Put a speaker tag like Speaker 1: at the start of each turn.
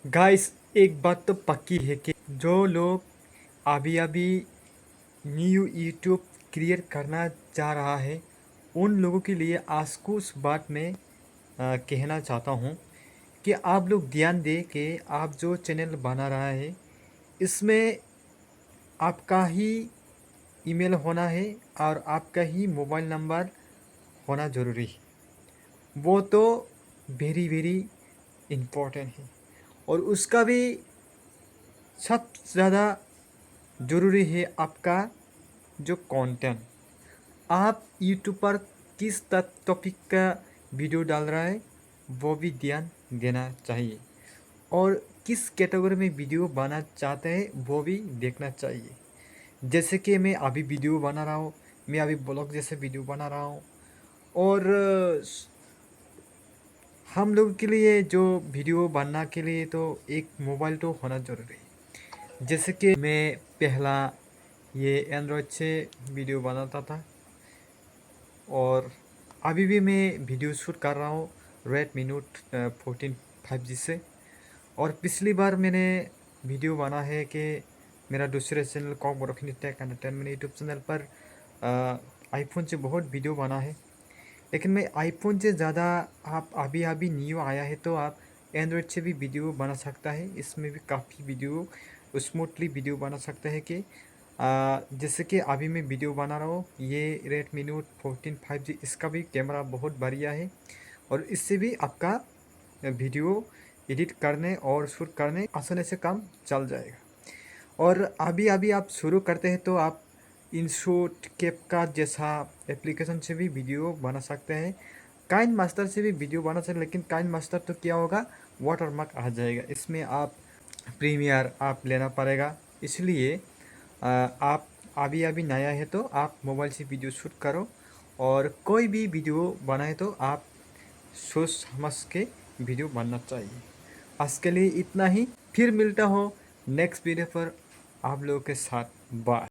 Speaker 1: Guys, एक बात तो पक्की है कि जो लोग अभी अभी न्यू यूट्यूब क्रिएट करना चाह रहा है, उन लोगों के लिए आज को उस बात में कहना चाहता हूँ कि आप लोग ध्यान दें कि आप जो चैनल बना रहा है, इसमें आपका ही ईमेल होना है और आपका ही मोबाइल नंबर होना ज़रूरी है। वो तो वेरी वेरी इम्पोर्टेंट है। और उसका भी सबसे ज़्यादा ज़रूरी है आपका जो कंटेंट। आप यूट्यूब पर किस टॉपिक का वीडियो डाल रहा है, वो भी ध्यान देना चाहिए। और किस कैटेगरी में वीडियो बनाना चाहते हैं, वो भी देखना चाहिए। जैसे कि मैं अभी वीडियो बना रहा हूँ, मैं अभी ब्लॉग जैसे वीडियो बना रहा हूँ। और हम लोग के लिए जो वीडियो बनना के लिए तो एक मोबाइल तो होना ज़रूरी है। जैसे कि मैं पहला ये एंड्रॉयड से वीडियो बनाता था, और अभी भी मैं वीडियो शूट कर रहा हूँ Redmi Note 14 5G से। और पिछली बार मैंने वीडियो बना है कि मेरा दूसरे चैनल कॉक बरखनी टेक एंटरटेनमेंट यूट्यूब चैनल पर आईफोन से बहुत वीडियो बना है। लेकिन मैं आईफोन से ज़्यादा, आप अभी अभी न्यू आया है तो आप एंड्रॉयड से भी वीडियो बना सकता है। इसमें भी काफ़ी वीडियो स्मूथली वीडियो बना सकता है कि जैसे कि अभी मैं वीडियो बना रहा हूँ, ये Redmi Note 14 5G, इसका भी कैमरा बहुत बढ़िया है। और इससे भी आपका वीडियो एडिट करने और शूट करने आसानी से काम चल जाएगा। और अभी अभी आप शुरू करते हैं तो आप इनशॉट, कैपकट जैसा एप्लीकेशन से भी वीडियो बना सकते हैं। काइन मास्टर से भी वीडियो बना सकते हैं, लेकिन काइन मास्टर तो क्या होगा, वाटरमार्क आ जाएगा। इसमें आप प्रीमियर आप लेना पड़ेगा। इसलिए आप अभी अभी नया है तो आप मोबाइल से वीडियो शूट करो। और कोई भी वीडियो बनाए तो आप सोच समझ के वीडियो बनना चाहिए। आज के लिए इतना ही, फिर मिलता हो नेक्स्ट वीडियो पर आप लोगों के साथ। बाय।